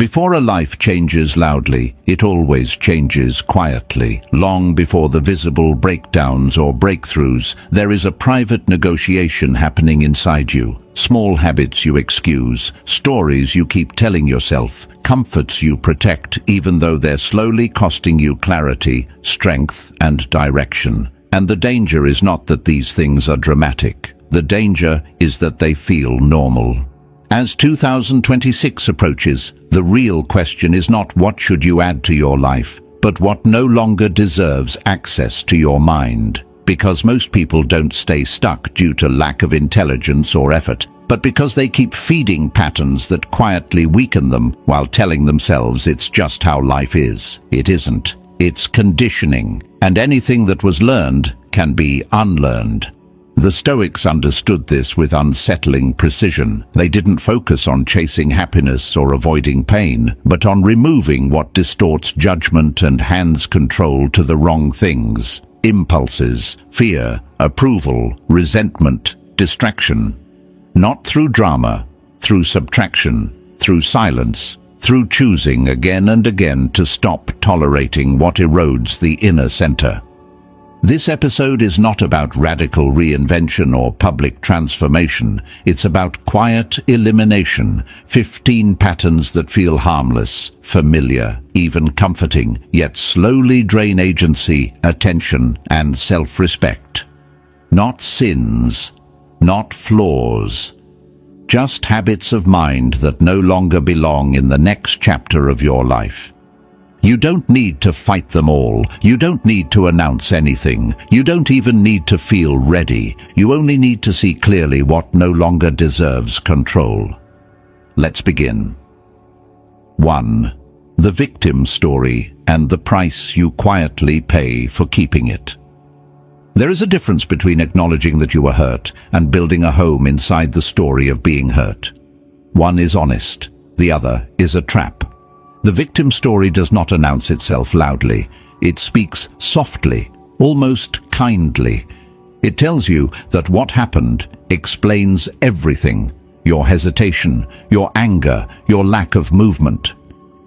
Before a life changes loudly, it always changes quietly. Long before the visible breakdowns or breakthroughs, there is a private negotiation happening inside you. Small habits you excuse, stories you keep telling yourself, comforts you protect even though they're slowly costing you clarity, strength, and direction. And the danger is not that these things are dramatic. The danger is that they feel normal. As 2026 approaches, the real question is not what should you add to your life, but what no longer deserves access to your mind. Because most people don't stay stuck due to lack of intelligence or effort, but because they keep feeding patterns that quietly weaken them while telling themselves it's just how life is. It isn't. It's conditioning, and anything that was learned can be unlearned. The Stoics understood this with unsettling precision. They didn't focus on chasing happiness or avoiding pain, but on removing what distorts judgment and hands control to the wrong things. Impulses, fear, approval, resentment, distraction. Not through drama, through subtraction, through silence, through choosing again and again to stop tolerating what erodes the inner center. This episode is not about radical reinvention or public transformation. It's about quiet elimination, 15 patterns that feel harmless, familiar, even comforting, yet slowly drain agency, attention, and self-respect. Not sins, not flaws, just habits of mind that no longer belong in the next chapter of your life. You don't need to fight them all. You don't need to announce anything. You don't even need to feel ready. You only need to see clearly what no longer deserves control. Let's begin. 1. The victim story and the price you quietly pay for keeping it. There is a difference between acknowledging that you were hurt and building a home inside the story of being hurt. One is honest, the other is a trap. The victim story does not announce itself loudly. It speaks softly, almost kindly. It tells you that what happened explains everything: your hesitation, your anger, your lack of movement.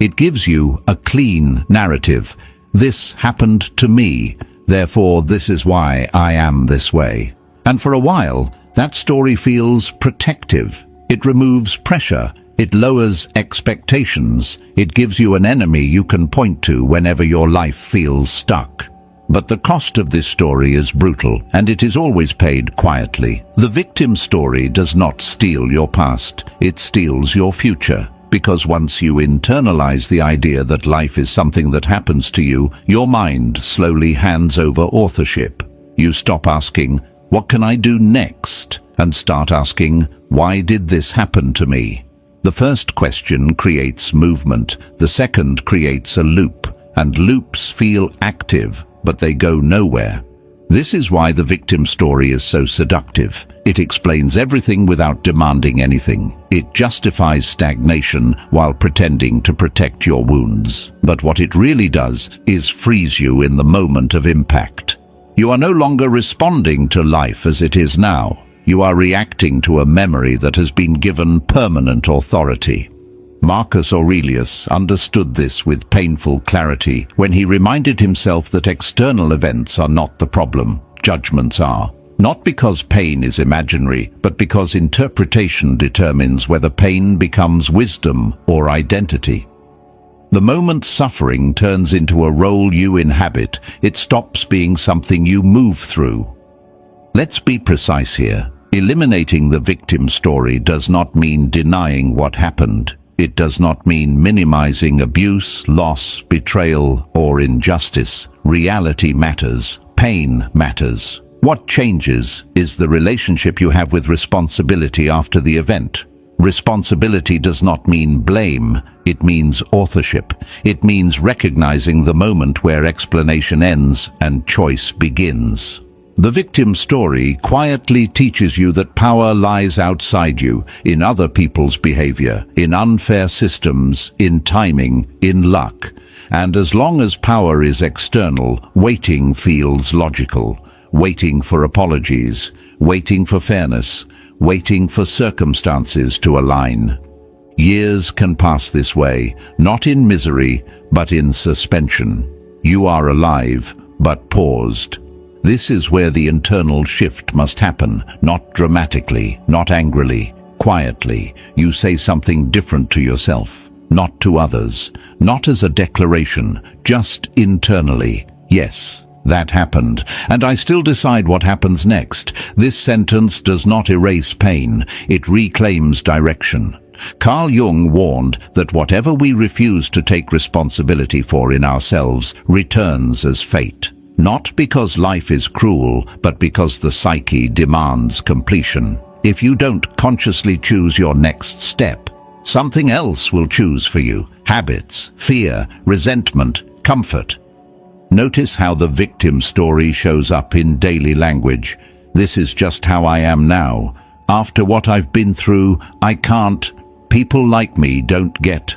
It gives you a clean narrative. This happened to me, therefore this is why I am this way. And for a while, that story feels protective. It removes pressure. It lowers expectations. It gives you an enemy you can point to whenever your life feels stuck. But the cost of this story is brutal, and it is always paid quietly. The victim story does not steal your past. It steals your future. Because once you internalize the idea that life is something that happens to you, your mind slowly hands over authorship. You stop asking, "What can I do next?" and start asking, "Why did this happen to me?" The first question creates movement, the second creates a loop, and loops feel active, but they go nowhere. This is why the victim story is so seductive. It explains everything without demanding anything. It justifies stagnation while pretending to protect your wounds. But what it really does is freeze you in the moment of impact. You are no longer responding to life as it is now. You are reacting to a memory that has been given permanent authority. Marcus Aurelius understood this with painful clarity when he reminded himself that external events are not the problem, judgments are. Not because pain is imaginary, but because interpretation determines whether pain becomes wisdom or identity. The moment suffering turns into a role you inhabit, it stops being something you move through. Let's be precise here. Eliminating the victim story does not mean denying what happened. It does not mean minimizing abuse, loss, betrayal, or injustice. Reality matters. Pain matters. What changes is the relationship you have with responsibility after the event. Responsibility does not mean blame. It means authorship. It means recognizing the moment where explanation ends and choice begins. The victim story quietly teaches you that power lies outside you, in other people's behavior, in unfair systems, in timing, in luck. And as long as power is external, waiting feels logical. Waiting for apologies, waiting for fairness, waiting for circumstances to align. Years can pass this way, not in misery, but in suspension. You are alive, but paused. This is where the internal shift must happen, not dramatically, not angrily, quietly. You say something different to yourself, not to others, not as a declaration, just internally. Yes, that happened, and I still decide what happens next. This sentence does not erase pain, it reclaims direction. Carl Jung warned that whatever we refuse to take responsibility for in ourselves returns as fate. Not because life is cruel, but because the psyche demands completion. If you don't consciously choose your next step, something else will choose for you. Habits, fear, resentment, comfort. Notice how the victim story shows up in daily language. This is just how I am now. After what I've been through, I can't. People like me don't get.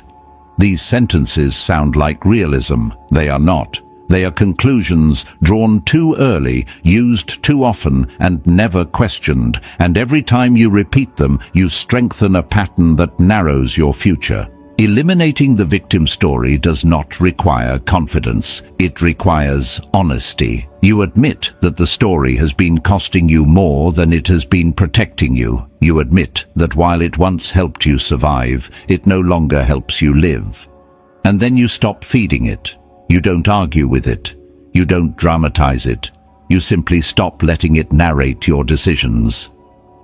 These sentences sound like realism. They are not. They are conclusions drawn too early, used too often, and never questioned. And every time you repeat them, you strengthen a pattern that narrows your future. Eliminating the victim story does not require confidence. It requires honesty. You admit that the story has been costing you more than it has been protecting you. You admit that while it once helped you survive, it no longer helps you live. And then you stop feeding it. You don't argue with it. You don't dramatize it. You simply stop letting it narrate your decisions.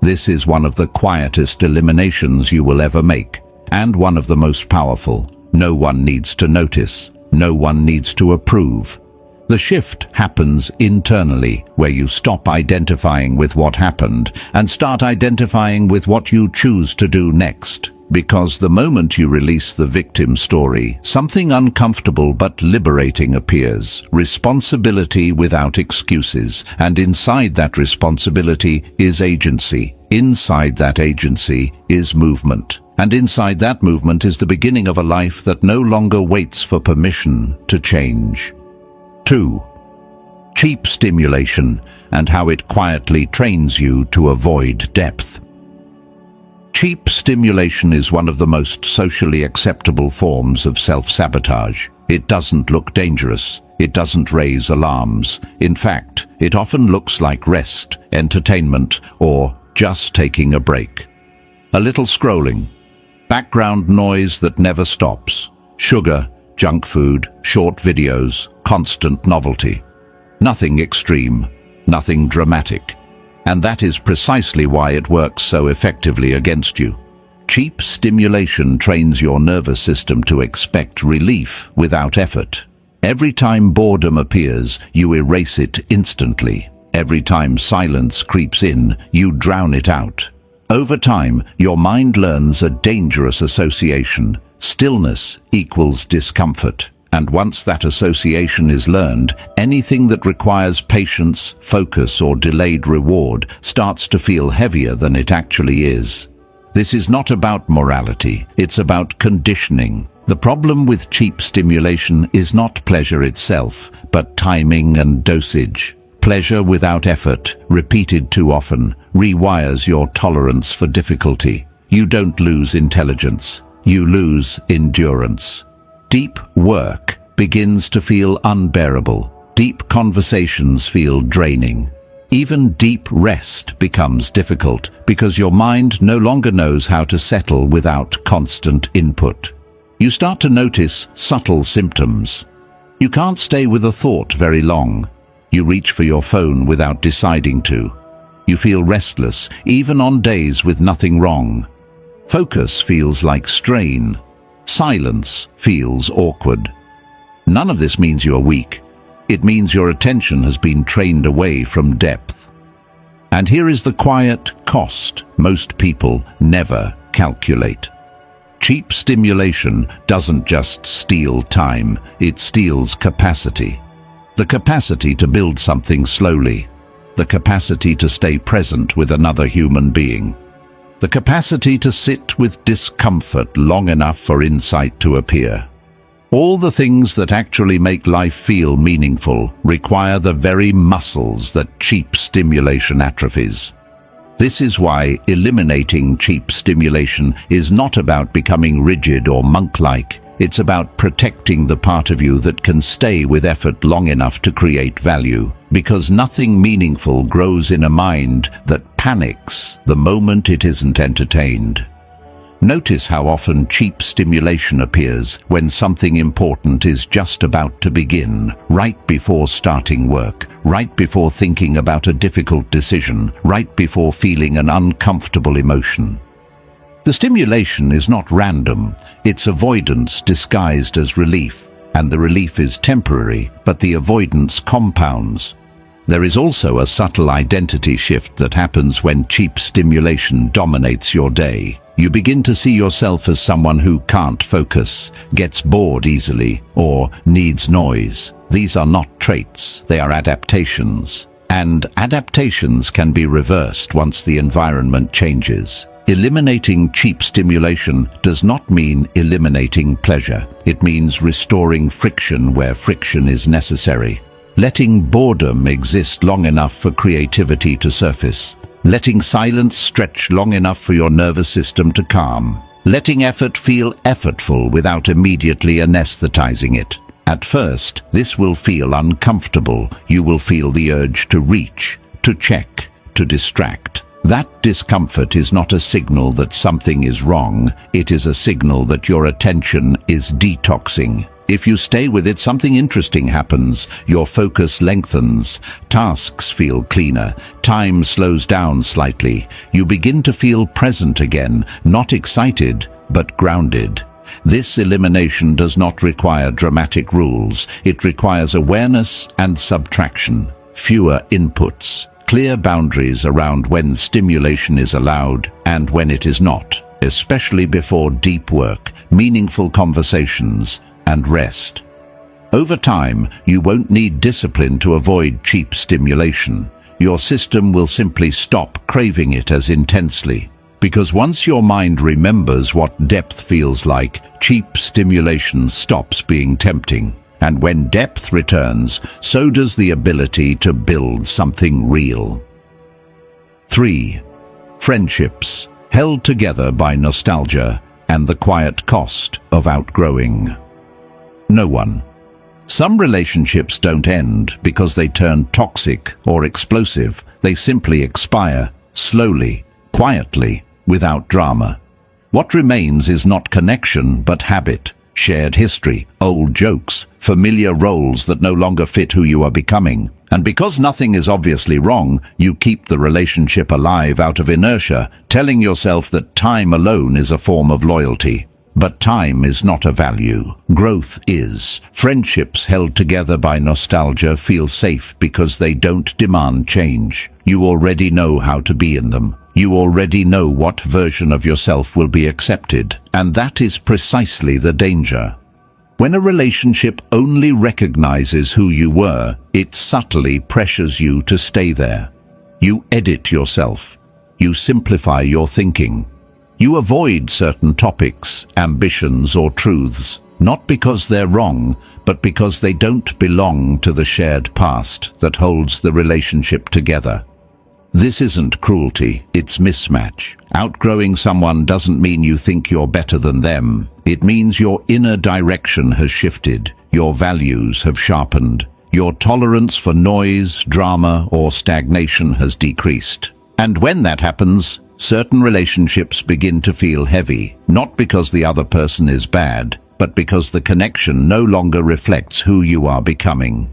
This is one of the quietest eliminations you will ever make, and one of the most powerful. No one needs to notice. No one needs to approve. The shift happens internally, where you stop identifying with what happened and start identifying with what you choose to do next. Because the moment you release the victim story, something uncomfortable but liberating appears. Responsibility without excuses. And inside that responsibility is agency. Inside that agency is movement. And inside that movement is the beginning of a life that no longer waits for permission to change. 2. Cheap stimulation and how it quietly trains you to avoid depth. Cheap stimulation is one of the most socially acceptable forms of self-sabotage. It doesn't look dangerous. It doesn't raise alarms. In fact, it often looks like rest, entertainment, or just taking a break. A little scrolling. Background noise that never stops. Sugar, junk food, short videos, constant novelty. Nothing extreme, nothing dramatic. And that is precisely why it works so effectively against you. Cheap stimulation trains your nervous system to expect relief without effort. Every time boredom appears, you erase it instantly. Every time silence creeps in, you drown it out. Over time, your mind learns a dangerous association. Stillness equals discomfort. And once that association is learned, anything that requires patience, focus, or delayed reward starts to feel heavier than it actually is. This is not about morality, it's about conditioning. The problem with cheap stimulation is not pleasure itself, but timing and dosage. Pleasure without effort, repeated too often, rewires your tolerance for difficulty. You don't lose intelligence, you lose endurance. Deep work begins to feel unbearable. Deep conversations feel draining. Even deep rest becomes difficult because your mind no longer knows how to settle without constant input. You start to notice subtle symptoms. You can't stay with a thought very long. You reach for your phone without deciding to. You feel restless, even on days with nothing wrong. Focus feels like strain. Silence feels awkward. None of this means you are weak. It means your attention has been trained away from depth. And here is the quiet cost most people never calculate. Cheap stimulation doesn't just steal time, it steals capacity. The capacity to build something slowly. The capacity to stay present with another human being. The capacity to sit with discomfort long enough for insight to appear. All the things that actually make life feel meaningful require the very muscles that cheap stimulation atrophies. This is why eliminating cheap stimulation is not about becoming rigid or monk-like. It's about protecting the part of you that can stay with effort long enough to create value. Because nothing meaningful grows in a mind that panics the moment it isn't entertained. Notice how often cheap stimulation appears when something important is just about to begin, right before starting work, right before thinking about a difficult decision, right before feeling an uncomfortable emotion. The stimulation is not random, it's avoidance disguised as relief, and the relief is temporary, but the avoidance compounds. There is also a subtle identity shift that happens when cheap stimulation dominates your day. You begin to see yourself as someone who can't focus, gets bored easily, or needs noise. These are not traits, they are adaptations. And adaptations can be reversed once the environment changes. Eliminating cheap stimulation does not mean eliminating pleasure. It means restoring friction where friction is necessary. Letting boredom exist long enough for creativity to surface. Letting silence stretch long enough for your nervous system to calm. Letting effort feel effortful without immediately anesthetizing it. At first, this will feel uncomfortable. You will feel the urge to reach, to check, to distract. That discomfort is not a signal that something is wrong. It is a signal that your attention is detoxing. If you stay with it, something interesting happens. Your focus lengthens, tasks feel cleaner, time slows down slightly. You begin to feel present again, not excited, but grounded. This elimination does not require dramatic rules. It requires awareness and subtraction. Fewer inputs, clear boundaries around when stimulation is allowed and when it is not, especially before deep work, meaningful conversations, and rest. Over time, you won't need discipline to avoid cheap stimulation. Your system will simply stop craving it as intensely. Because once your mind remembers what depth feels like, cheap stimulation stops being tempting. And when depth returns, so does the ability to build something real. 3. Friendships, held together by nostalgia and the quiet cost of outgrowing. No one. Some relationships don't end because they turn toxic or explosive. They simply expire, slowly, quietly, without drama. What remains is not connection, but habit, shared history, old jokes, familiar roles that no longer fit who you are becoming. And because nothing is obviously wrong, you keep the relationship alive out of inertia, telling yourself that time alone is a form of loyalty. But time is not a value. Growth is. Friendships held together by nostalgia feel safe because they don't demand change. You already know how to be in them. You already know what version of yourself will be accepted. And that is precisely the danger. When a relationship only recognizes who you were, it subtly pressures you to stay there. You edit yourself. You simplify your thinking. You avoid certain topics, ambitions, or truths, not because they're wrong, but because they don't belong to the shared past that holds the relationship together. This isn't cruelty, it's mismatch. Outgrowing someone doesn't mean you think you're better than them. It means your inner direction has shifted, your values have sharpened, your tolerance for noise, drama, or stagnation has decreased. And when that happens, certain relationships begin to feel heavy, not because the other person is bad, but because the connection no longer reflects who you are becoming.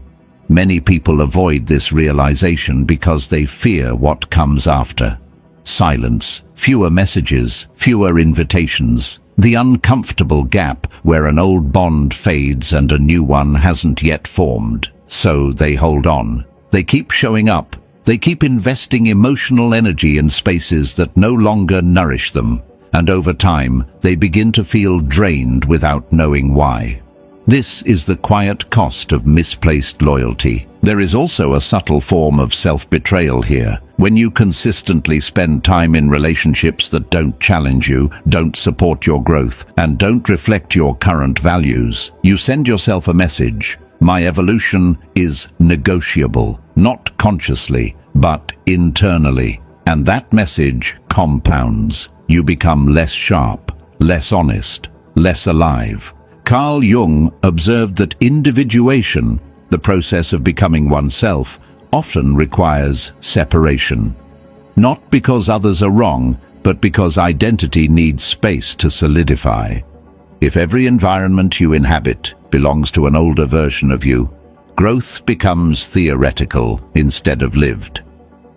Many people avoid this realization because they fear what comes after. Silence, fewer messages, fewer invitations, the uncomfortable gap where an old bond fades and a new one hasn't yet formed. So they hold on. They keep showing up. They keep investing emotional energy in spaces that no longer nourish them, and over time, they begin to feel drained without knowing why. This is the quiet cost of misplaced loyalty. There is also a subtle form of self-betrayal here. When you consistently spend time in relationships that don't challenge you, don't support your growth, and don't reflect your current values, you send yourself a message. My evolution is negotiable, not consciously, but internally. And that message compounds. You become less sharp, less honest, less alive. Carl Jung observed that individuation, the process of becoming oneself, often requires separation. Not because others are wrong, but because identity needs space to solidify. If every environment you inhabit belongs to an older version of you, growth becomes theoretical instead of lived.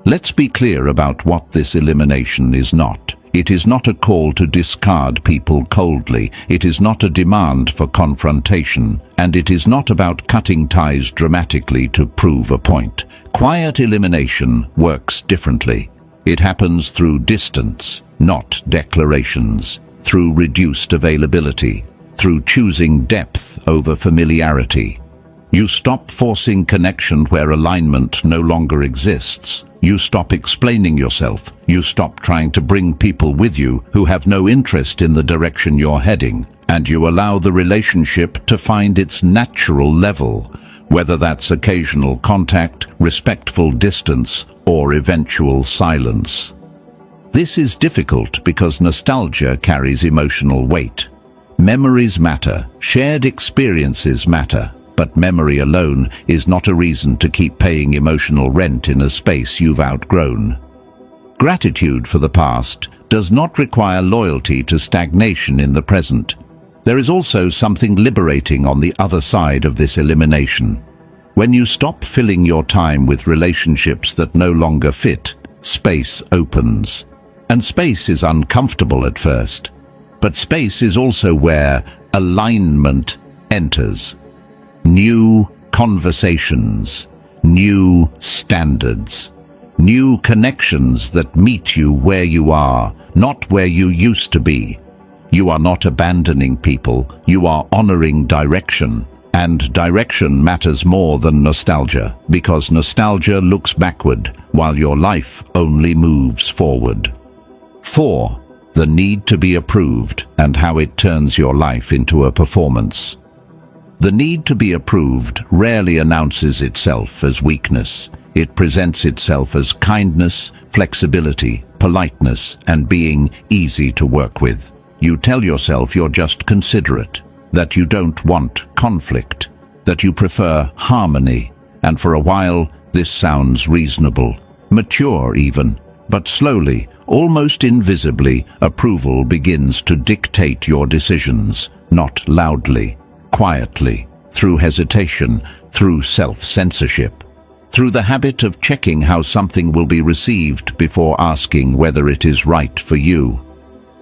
Let's be clear about what this elimination is not. It is not a call to discard people coldly. It is not a demand for confrontation. And it is not about cutting ties dramatically to prove a point. Quiet elimination works differently. It happens through distance, not declarations, through reduced availability, through choosing depth over familiarity. You stop forcing connection where alignment no longer exists. You stop explaining yourself. You stop trying to bring people with you who have no interest in the direction you're heading. And you allow the relationship to find its natural level, whether that's occasional contact, respectful distance, or eventual silence. This is difficult because nostalgia carries emotional weight. Memories matter, shared experiences matter, but memory alone is not a reason to keep paying emotional rent in a space you've outgrown. Gratitude for the past does not require loyalty to stagnation in the present. There is also something liberating on the other side of this elimination. When you stop filling your time with relationships that no longer fit, space opens. And space is uncomfortable at first. But space is also where alignment enters. New conversations, new standards, new connections that meet you where you are, not where you used to be. You are not abandoning people, you are honoring direction. And direction matters more than nostalgia, because nostalgia looks backward, while your life only moves forward. 4. The need to be approved and how it turns your life into a performance. The need to be approved rarely announces itself as weakness. It presents itself as kindness, flexibility, politeness, and being easy to work with. You tell yourself you're just considerate, that you don't want conflict, that you prefer harmony, and for a while this sounds reasonable, mature even, but slowly, almost invisibly, approval begins to dictate your decisions, not loudly, quietly, through hesitation, through self-censorship, through the habit of checking how something will be received before asking whether it is right for you.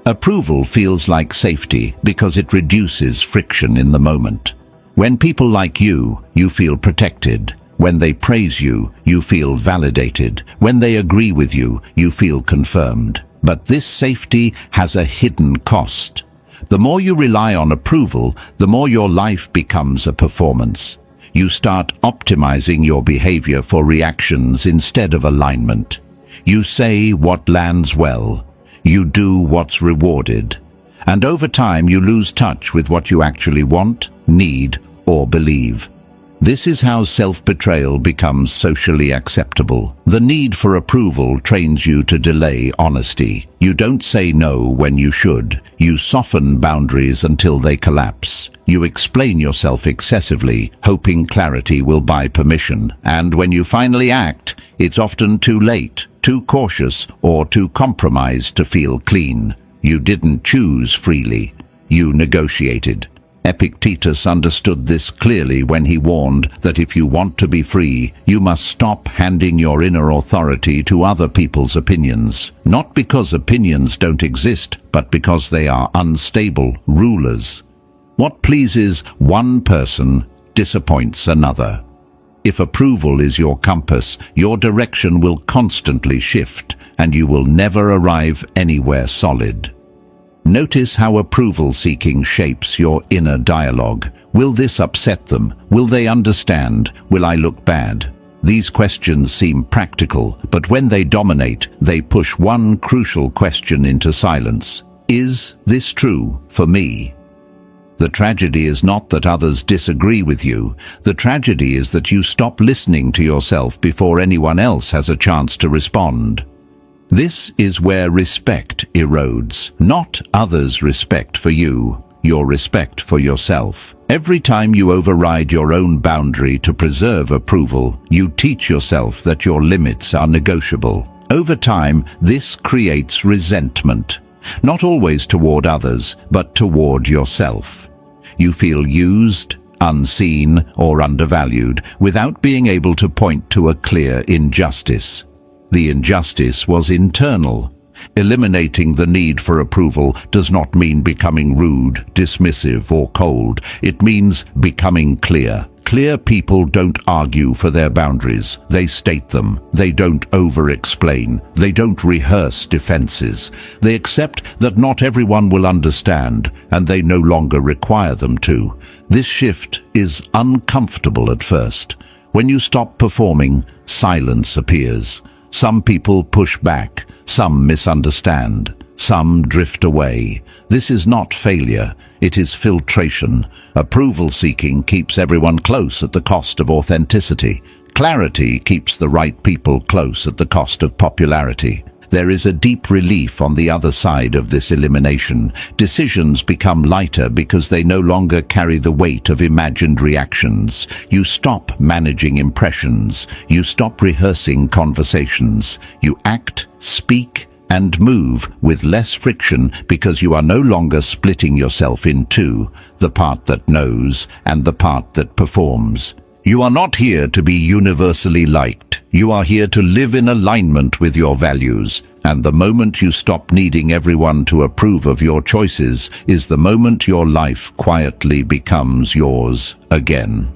Approval feels like safety because it reduces friction in the moment. When people like you, you feel protected. When they praise you, you feel validated. When they agree with you, you feel confirmed. But this safety has a hidden cost. The more you rely on approval, the more your life becomes a performance. You start optimizing your behavior for reactions instead of alignment. You say what lands well. You do what's rewarded. And over time you lose touch with what you actually want, need, or believe. This is how self-betrayal becomes socially acceptable. The need for approval trains you to delay honesty. You don't say no when you should. You soften boundaries until they collapse. You explain yourself excessively, hoping clarity will buy permission. And when you finally act, it's often too late, too cautious, or too compromised to feel clean. You didn't choose freely. You negotiated. Epictetus understood this clearly when he warned that if you want to be free, you must stop handing your inner authority to other people's opinions. Not because opinions don't exist, but because they are unstable rulers. What pleases one person disappoints another. If approval is your compass, your direction will constantly shift, and you will never arrive anywhere solid. Notice how approval-seeking shapes your inner dialogue. Will this upset them? Will they understand? Will I look bad? These questions seem practical, but when they dominate, they push one crucial question into silence. Is this true for me? The tragedy is not that others disagree with you. The tragedy is that you stop listening to yourself before anyone else has a chance to respond. This is where respect erodes, not others' respect for you, your respect for yourself. Every time you override your own boundary to preserve approval, you teach yourself that your limits are negotiable. Over time, this creates resentment, not always toward others, but toward yourself. You feel used, unseen, or undervalued, without being able to point to a clear injustice. The injustice was internal. Eliminating the need for approval does not mean becoming rude, dismissive, or cold. It means becoming clear. Clear people don't argue for their boundaries. They state them. They don't over-explain. They don't rehearse defenses. They accept that not everyone will understand, and they no longer require them to. This shift is uncomfortable at first. When you stop performing, silence appears. Some people push back, some misunderstand, some drift away. This is not failure, it is filtration. Approval seeking keeps everyone close at the cost of authenticity. Clarity keeps the right people close at the cost of popularity. There is a deep relief on the other side of this elimination. Decisions become lighter because they no longer carry the weight of imagined reactions. You stop managing impressions. You stop rehearsing conversations. You act, speak, and move with less friction because you are no longer splitting yourself in two, the part that knows and the part that performs. You are not here to be universally liked. You are here to live in alignment with your values. And the moment you stop needing everyone to approve of your choices is the moment your life quietly becomes yours again.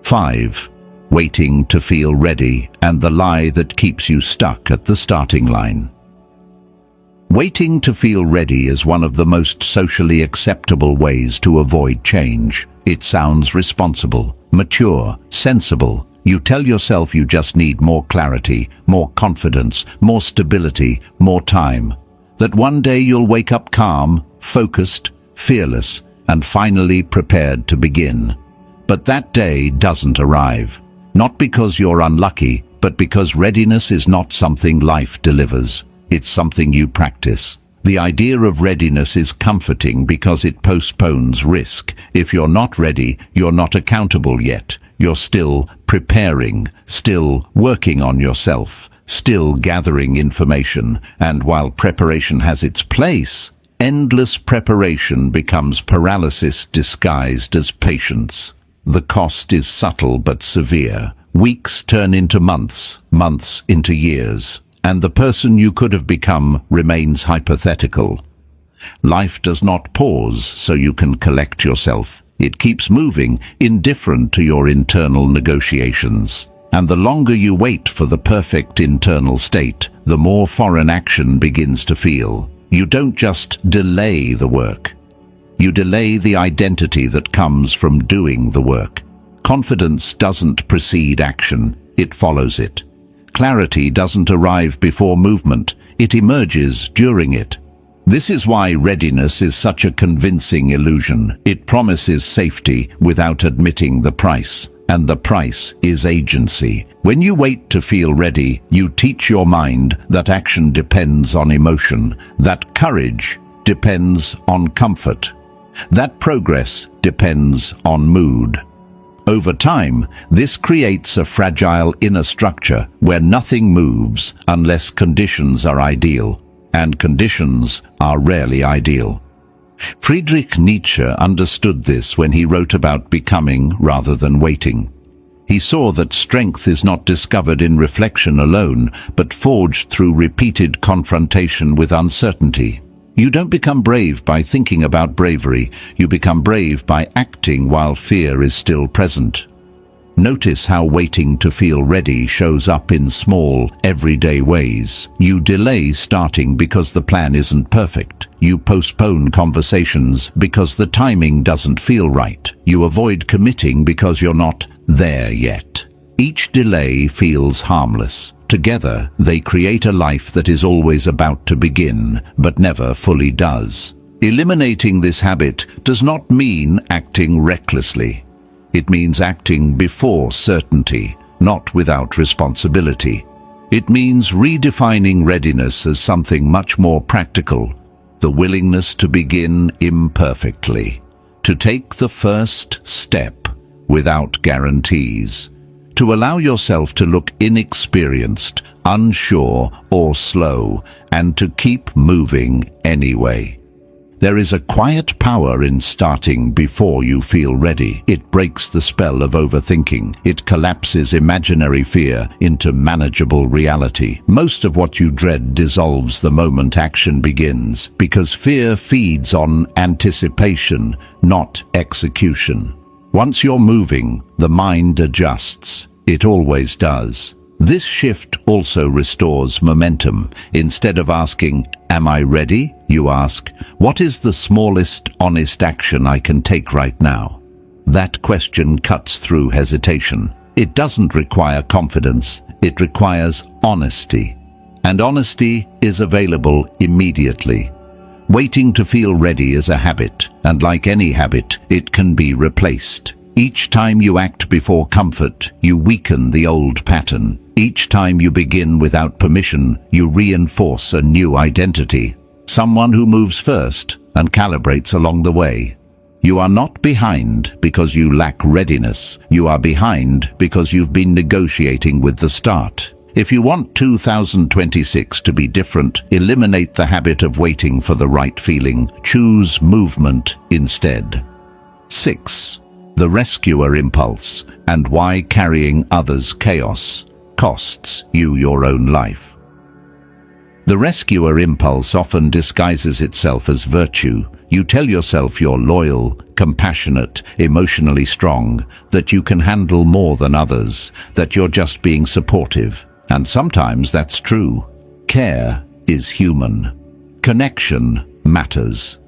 5. Waiting to feel ready and the lie that keeps you stuck at the starting line. Waiting to feel ready is one of the most socially acceptable ways to avoid change. It sounds responsible, mature, sensible. You tell yourself you just need more clarity, more confidence, more stability, more time. That one day you'll wake up calm, focused, fearless, and finally prepared to begin. But that day doesn't arrive. Not because you're unlucky, but because readiness is not something life delivers. It's something you practice. The idea of readiness is comforting because it postpones risk. If you're not ready, you're not accountable yet. You're still preparing, still working on yourself, still gathering information. And while preparation has its place, endless preparation becomes paralysis disguised as patience. The cost is subtle but severe. Weeks turn into months, months into years. And the person you could have become remains hypothetical. Life does not pause so you can collect yourself. It keeps moving, indifferent to your internal negotiations. And the longer you wait for the perfect internal state, the more foreign action begins to feel. You don't just delay the work. You delay the identity that comes from doing the work. Confidence doesn't precede action, it follows it. Clarity doesn't arrive before movement, it emerges during it. This is why readiness is such a convincing illusion. It promises safety without admitting the price, and the price is agency. When you wait to feel ready, you teach your mind that action depends on emotion, that courage depends on comfort, that progress depends on mood. Over time, this creates a fragile inner structure where nothing moves unless conditions are ideal, and conditions are rarely ideal. Friedrich Nietzsche understood this when he wrote about becoming rather than waiting. He saw that strength is not discovered in reflection alone, but forged through repeated confrontation with uncertainty. You don't become brave by thinking about bravery. You become brave by acting while fear is still present. Notice how waiting to feel ready shows up in small, everyday ways. You delay starting because the plan isn't perfect. You postpone conversations because the timing doesn't feel right. You avoid committing because you're not there yet. Each delay feels harmless. Together, they create a life that is always about to begin, but never fully does. Eliminating this habit does not mean acting recklessly. It means acting before certainty, not without responsibility. It means redefining readiness as something much more practical, the willingness to begin imperfectly, to take the first step without guarantees, to allow yourself to look inexperienced, unsure, or slow, and to keep moving anyway. There is a quiet power in starting before you feel ready. It breaks the spell of overthinking. It collapses imaginary fear into manageable reality. Most of what you dread dissolves the moment action begins, because fear feeds on anticipation, not execution. Once you're moving, the mind adjusts. It always does. This shift also restores momentum. Instead of asking, "Am I ready?" you ask, "What is the smallest honest action I can take right now?" That question cuts through hesitation. It doesn't require confidence, it requires honesty. And honesty is available immediately. Waiting to feel ready is a habit, and like any habit, it can be replaced. Each time you act before comfort, you weaken the old pattern. Each time you begin without permission, you reinforce a new identity. Someone who moves first and calibrates along the way. You are not behind because you lack readiness. You are behind because you've been negotiating with the start. If you want 2026 to be different, eliminate the habit of waiting for the right feeling. Choose movement instead. 6. The rescuer impulse, and why carrying others' chaos costs you your own life. The rescuer impulse often disguises itself as virtue. You tell yourself you're loyal, compassionate, emotionally strong, that you can handle more than others, that you're just being supportive. And sometimes that's true. Care is human. Connection matters.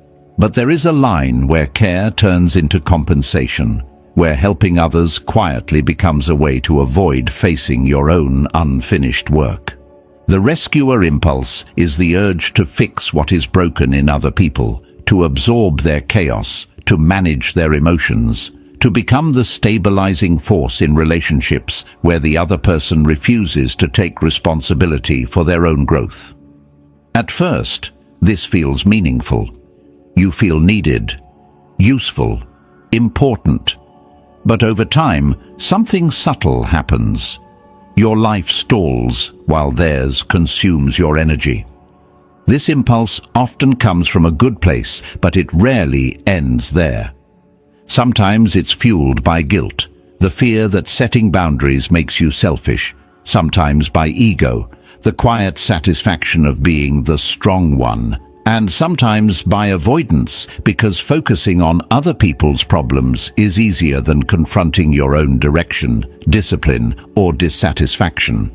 But there is a line where care turns into compensation, where helping others quietly becomes a way to avoid facing your own unfinished work. The rescuer impulse is the urge to fix what is broken in other people, to absorb their chaos, to manage their emotions, to become the stabilizing force in relationships where the other person refuses to take responsibility for their own growth. At first, this feels meaningful. You feel needed, useful, important. But over time, something subtle happens. Your life stalls while theirs consumes your energy. This impulse often comes from a good place, but it rarely ends there. Sometimes it's fueled by guilt, the fear that setting boundaries makes you selfish. Sometimes by ego, the quiet satisfaction of being the strong one. And sometimes by avoidance, because focusing on other people's problems is easier than confronting your own direction, discipline, or dissatisfaction.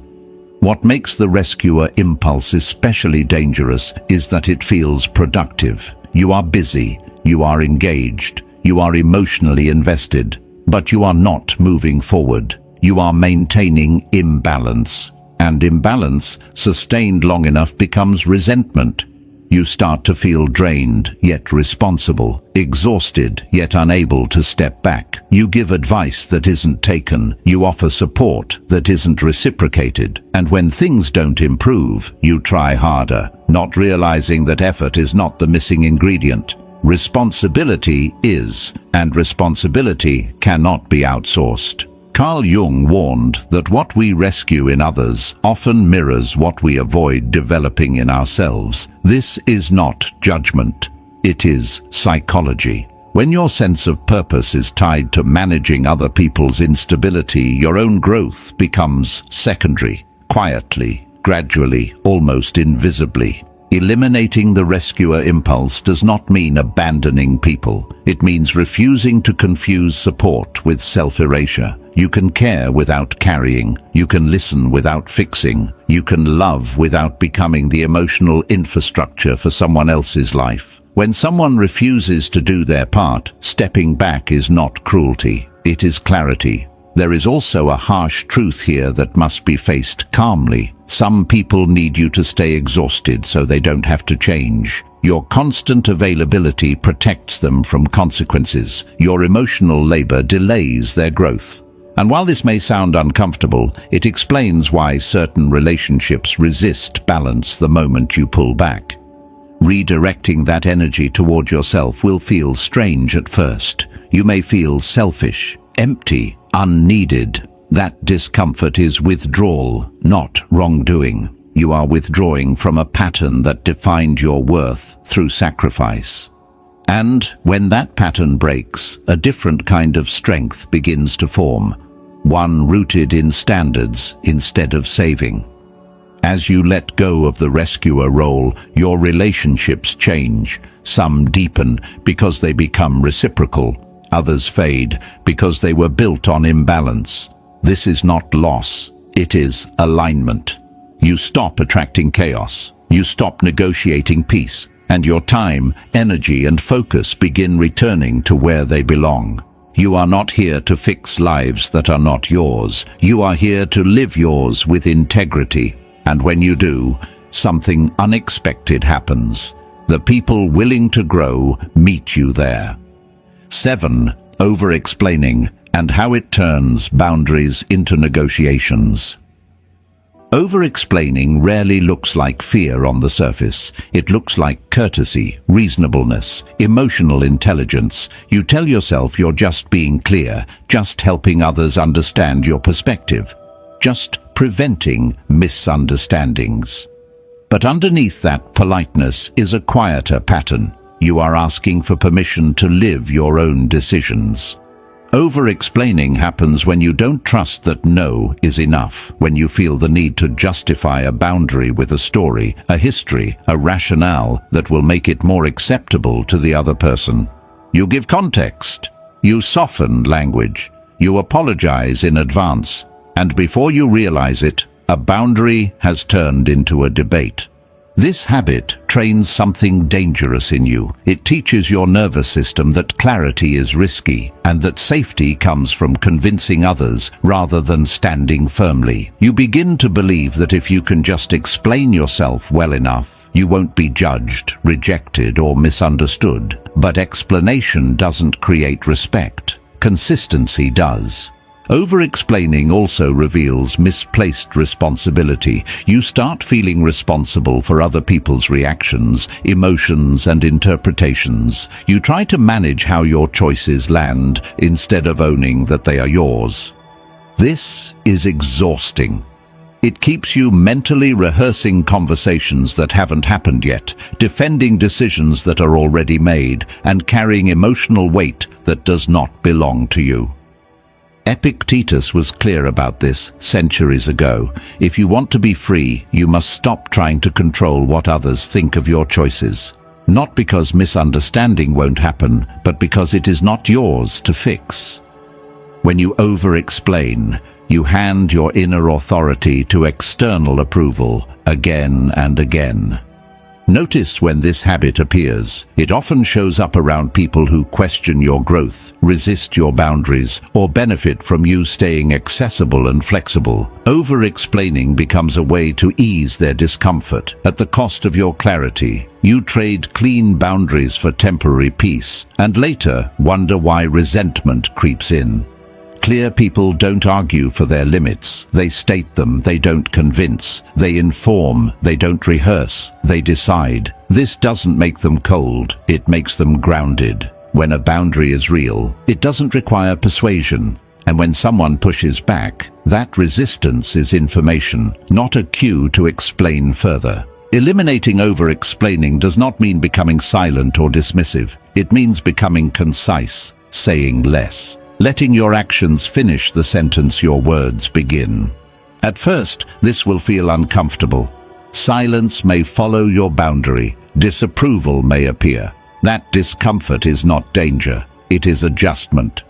What makes the rescuer impulse especially dangerous is that it feels productive. You are busy, you are engaged, you are emotionally invested, but you are not moving forward. You are maintaining imbalance. And imbalance, sustained long enough, becomes resentment. You start to feel drained, yet responsible, exhausted, yet unable to step back. You give advice that isn't taken. You offer support that isn't reciprocated. And when things don't improve, you try harder, not realizing that effort is not the missing ingredient. Responsibility is, and responsibility cannot be outsourced. Carl Jung warned that what we rescue in others often mirrors what we avoid developing in ourselves. This is not judgment, it is psychology. When your sense of purpose is tied to managing other people's instability, your own growth becomes secondary, quietly, gradually, almost invisibly. Eliminating the rescuer impulse does not mean abandoning people. It means refusing to confuse support with self-erasure. You can care without carrying. You can listen without fixing. You can love without becoming the emotional infrastructure for someone else's life. When someone refuses to do their part, stepping back is not cruelty. It is clarity. There is also a harsh truth here that must be faced calmly. Some people need you to stay exhausted so they don't have to change. Your constant availability protects them from consequences. Your emotional labor delays their growth. And while this may sound uncomfortable, it explains why certain relationships resist balance the moment you pull back. Redirecting that energy toward yourself will feel strange at first. You may feel selfish, empty, unneeded. That discomfort is withdrawal, not wrongdoing. You are withdrawing from a pattern that defined your worth through sacrifice. And when that pattern breaks, a different kind of strength begins to form, one rooted in standards instead of saving. As you let go of the rescuer role, your relationships change. Some deepen because they become reciprocal. Others fade because they were built on imbalance. This is not loss, it is alignment. You stop attracting chaos. You stop negotiating peace. And your time, energy, and focus begin returning to where they belong. You are not here to fix lives that are not yours. You are here to live yours with integrity. And when you do, something unexpected happens. The people willing to grow meet you there. 7. Over-explaining and how it turns boundaries into negotiations. Over-explaining rarely looks like fear on the surface. It looks like courtesy, reasonableness, emotional intelligence. You tell yourself you're just being clear, just helping others understand your perspective, just preventing misunderstandings. But underneath that politeness is a quieter pattern. You are asking for permission to live your own decisions. Over-explaining happens when you don't trust that no is enough, when you feel the need to justify a boundary with a story, a history, a rationale that will make it more acceptable to the other person. You give context. You soften language. You apologize in advance. And before you realize it, a boundary has turned into a debate. This habit trains something dangerous in you. It teaches your nervous system that clarity is risky and that safety comes from convincing others rather than standing firmly. You begin to believe that if you can just explain yourself well enough, you won't be judged, rejected, or misunderstood. But explanation doesn't create respect. Consistency does. Over-explaining also reveals misplaced responsibility. You start feeling responsible for other people's reactions, emotions, and interpretations. You try to manage how your choices land instead of owning that they are yours. This is exhausting. It keeps you mentally rehearsing conversations that haven't happened yet, defending decisions that are already made, and carrying emotional weight that does not belong to you. Epictetus was clear about this centuries ago. If you want to be free, you must stop trying to control what others think of your choices. Not because misunderstanding won't happen, but because it is not yours to fix. When you over-explain, you hand your inner authority to external approval again and again. Notice when this habit appears. It often shows up around people who question your growth, resist your boundaries, or benefit from you staying accessible and flexible. Over-explaining becomes a way to ease their discomfort at the cost of your clarity. You trade clean boundaries for temporary peace, and later wonder why resentment creeps in. Clear people don't argue for their limits. They state them, they don't convince. They inform, they don't rehearse. They decide. This doesn't make them cold, it makes them grounded. When a boundary is real, it doesn't require persuasion. And when someone pushes back, that resistance is information, not a cue to explain further. Eliminating over-explaining does not mean becoming silent or dismissive. It means becoming concise, saying less. Letting your actions finish the sentence your words begin. At first, this will feel uncomfortable. Silence may follow your boundary. Disapproval may appear. That discomfort is not danger. It is adjustment.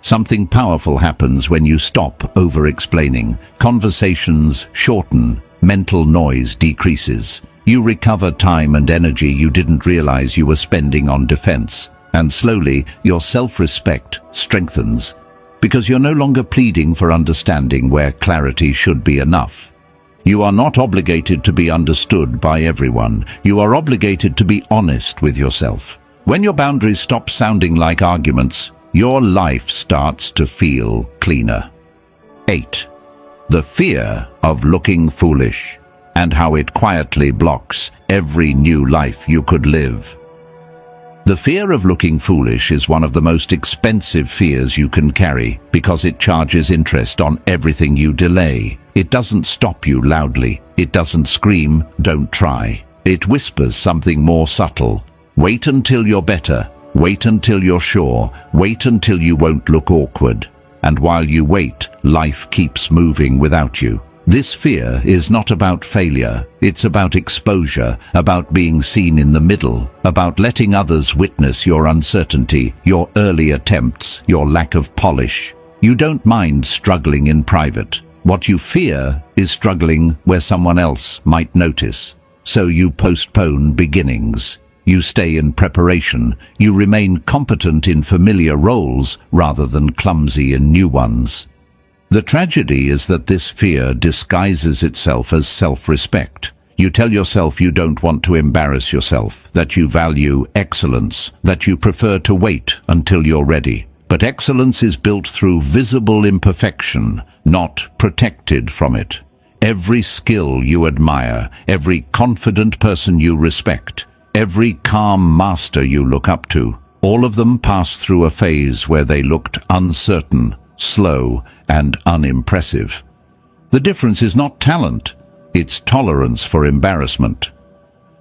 Something powerful happens when you stop over-explaining. Conversations shorten. Mental noise decreases. You recover time and energy you didn't realize you were spending on defense. And slowly, your self-respect strengthens, because you're no longer pleading for understanding where clarity should be enough. You are not obligated to be understood by everyone. You are obligated to be honest with yourself. When your boundaries stop sounding like arguments, your life starts to feel cleaner. 8. The fear of looking foolish, and how it quietly blocks every new life you could live. The fear of looking foolish is one of the most expensive fears you can carry because it charges interest on everything you delay. It doesn't stop you loudly. It doesn't scream, "Don't try." It whispers something more subtle. Wait until you're better. Wait until you're sure. Wait until you won't look awkward. And while you wait, life keeps moving without you. This fear is not about failure. It's about exposure, about being seen in the middle, about letting others witness your uncertainty, your early attempts, your lack of polish. You don't mind struggling in private. What you fear is struggling where someone else might notice. So you postpone beginnings. You stay in preparation. You remain competent in familiar roles rather than clumsy in new ones. The tragedy is that this fear disguises itself as self-respect. You tell yourself you don't want to embarrass yourself, that you value excellence, that you prefer to wait until you're ready. But excellence is built through visible imperfection, not protected from it. Every skill you admire, every confident person you respect, every calm master you look up to, all of them passed through a phase where they looked uncertain, slow, and unimpressive. The difference is not talent, it's tolerance for embarrassment.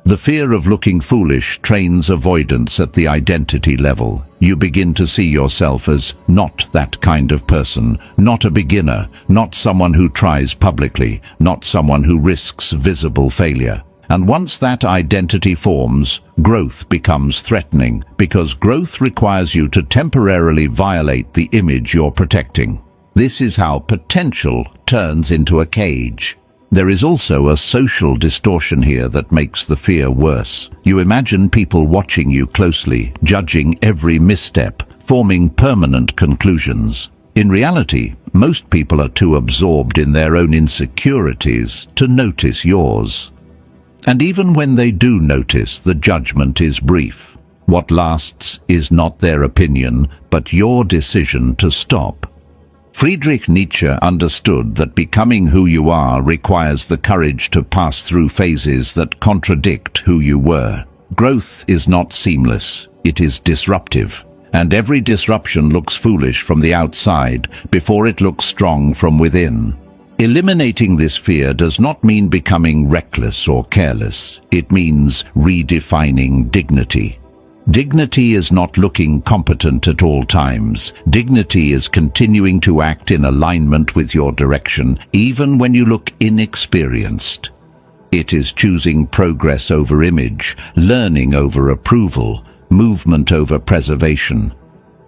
The fear of looking foolish trains avoidance at the identity level. You begin to see yourself as not that kind of person, not a beginner, not someone who tries publicly, not someone who risks visible failure. And once that identity forms, growth becomes threatening, because growth requires you to temporarily violate the image you're protecting. This is how potential turns into a cage. There is also a social distortion here that makes the fear worse. You imagine people watching you closely, judging every misstep, forming permanent conclusions. In reality, most people are too absorbed in their own insecurities to notice yours. And even when they do notice, the judgment is brief. What lasts is not their opinion, but your decision to stop. Friedrich Nietzsche understood that becoming who you are requires the courage to pass through phases that contradict who you were. Growth is not seamless, it is disruptive. And every disruption looks foolish from the outside before it looks strong from within. Eliminating this fear does not mean becoming reckless or careless. It means redefining dignity. Dignity is not looking competent at all times. Dignity is continuing to act in alignment with your direction, even when you look inexperienced. It is choosing progress over image, learning over approval, movement over preservation.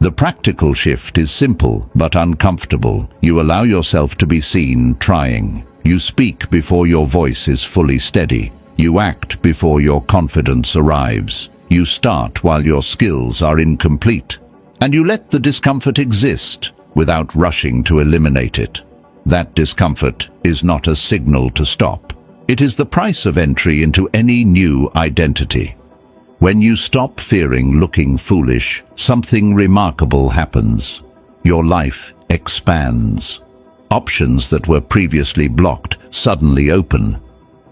The practical shift is simple but uncomfortable. You allow yourself to be seen trying. You speak before your voice is fully steady. You act before your confidence arrives. You start while your skills are incomplete. And you let the discomfort exist without rushing to eliminate it. That discomfort is not a signal to stop. It is the price of entry into any new identity. When you stop fearing looking foolish, something remarkable happens. Your life expands. Options that were previously blocked suddenly open.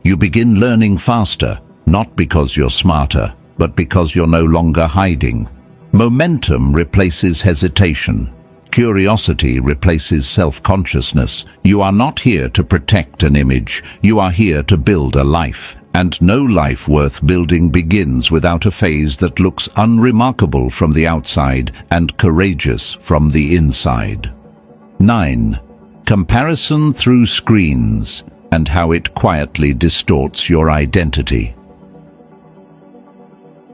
You begin learning faster, not because you're smarter, but because you're no longer hiding. Momentum replaces hesitation. Curiosity replaces self-consciousness. You are not here to protect an image. You are here to build a life. And no life worth building begins without a phase that looks unremarkable from the outside and courageous from the inside. 9. Comparison through screens, and how it quietly distorts your identity.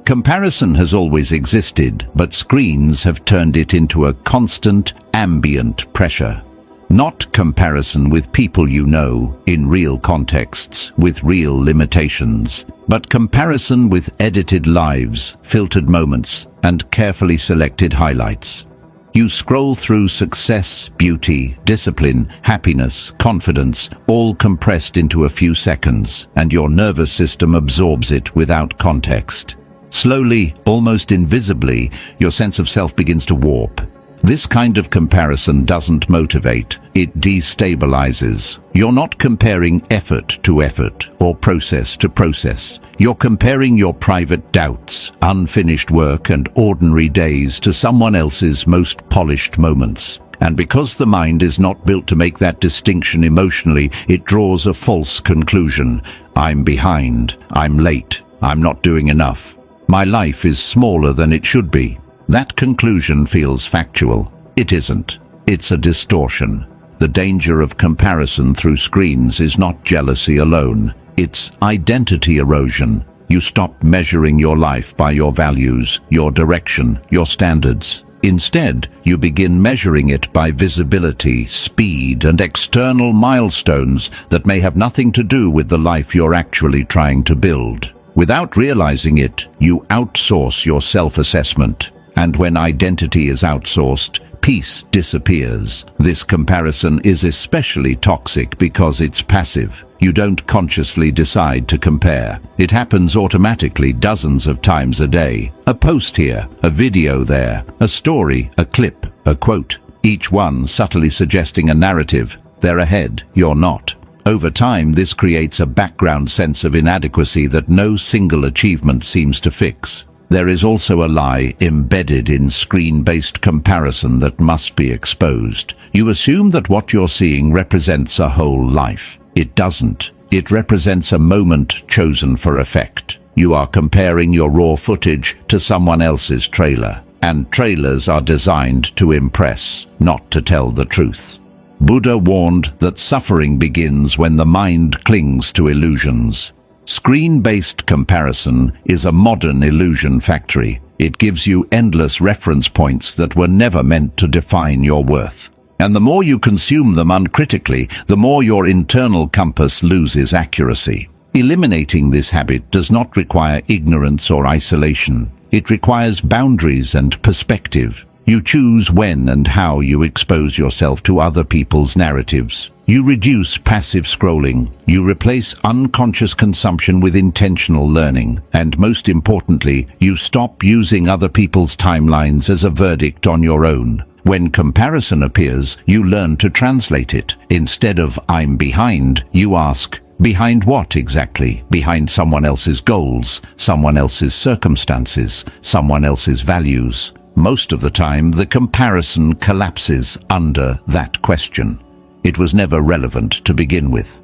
Comparison has always existed, but screens have turned it into a constant, ambient pressure. Not comparison with people you know, in real contexts, with real limitations, but comparison with edited lives, filtered moments, and carefully selected highlights. You scroll through success, beauty, discipline, happiness, confidence, all compressed into a few seconds, and your nervous system absorbs it without context. Slowly, almost invisibly, your sense of self begins to warp. This kind of comparison doesn't motivate, it destabilizes. You're not comparing effort to effort or process to process. You're comparing your private doubts, unfinished work, and ordinary days to someone else's most polished moments. And because the mind is not built to make that distinction emotionally, it draws a false conclusion. I'm behind, I'm late, I'm not doing enough. My life is smaller than it should be. That conclusion feels factual. It isn't. It's a distortion. The danger of comparison through screens is not jealousy alone. It's identity erosion. You stop measuring your life by your values, your direction, your standards. Instead, you begin measuring it by visibility, speed, and external milestones that may have nothing to do with the life you're actually trying to build. Without realizing it, you outsource your self-assessment. And when identity is outsourced, peace disappears. This comparison is especially toxic because it's passive. You don't consciously decide to compare. It happens automatically dozens of times a day. A post here, a video there, a story, a clip, a quote. Each one subtly suggesting a narrative. They're ahead, you're not. Over time, this creates a background sense of inadequacy that no single achievement seems to fix. There is also a lie embedded in screen-based comparison that must be exposed. You assume that what you're seeing represents a whole life. It doesn't. It represents a moment chosen for effect. You are comparing your raw footage to someone else's trailer. And trailers are designed to impress, not to tell the truth. Buddha warned that suffering begins when the mind clings to illusions. Screen-based comparison is a modern illusion factory. It gives you endless reference points that were never meant to define your worth. And the more you consume them uncritically, the more your internal compass loses accuracy. Eliminating this habit does not require ignorance or isolation. It requires boundaries and perspective. You choose when and how you expose yourself to other people's narratives. You reduce passive scrolling. You replace unconscious consumption with intentional learning. And most importantly, you stop using other people's timelines as a verdict on your own. When comparison appears, you learn to translate it. Instead of "I'm behind," you ask, behind what exactly? Behind someone else's goals, someone else's circumstances, someone else's values. Most of the time, the comparison collapses under that question. It was never relevant to begin with.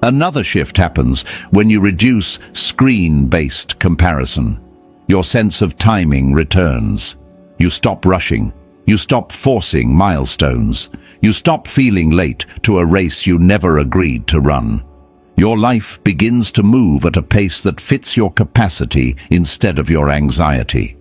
Another shift happens when you reduce screen-based comparison. Your sense of timing returns. You stop rushing. You stop forcing milestones. You stop feeling late to a race you never agreed to run. Your life begins to move at a pace that fits your capacity instead of your anxiety.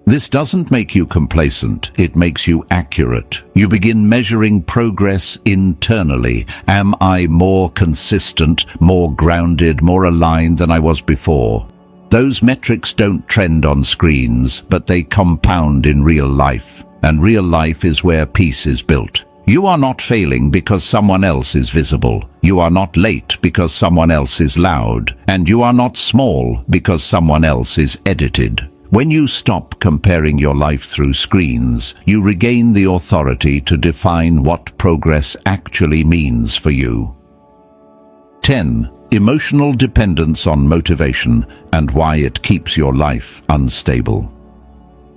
This doesn't make you complacent, it makes you accurate. You begin measuring progress internally. Am I more consistent, more grounded, more aligned than I was before? Those metrics don't trend on screens, but they compound in real life. And real life is where peace is built. You are not failing because someone else is visible. You are not late because someone else is loud. And you are not small because someone else is edited. When you stop comparing your life through screens, you regain the authority to define what progress actually means for you. 10. Emotional dependence on motivation and why it keeps your life unstable.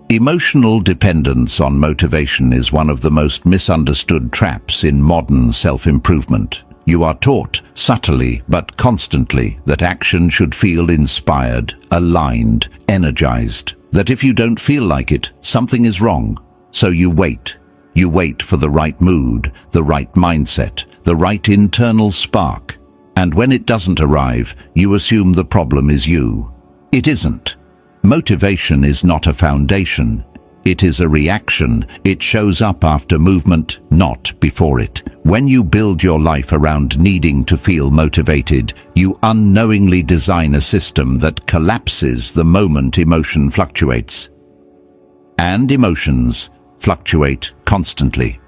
Emotional dependence on motivation is one of the most misunderstood traps in modern self-improvement. You are taught, subtly but constantly, that action should feel inspired, aligned, energized. That if you don't feel like it, something is wrong. So you wait. You wait for the right mood, the right mindset, the right internal spark. And when it doesn't arrive, you assume the problem is you. It isn't. Motivation is not a foundation. It is a reaction. It shows up after movement, not before it. When you build your life around needing to feel motivated, you unknowingly design a system that collapses the moment emotion fluctuates. And emotions fluctuate constantly.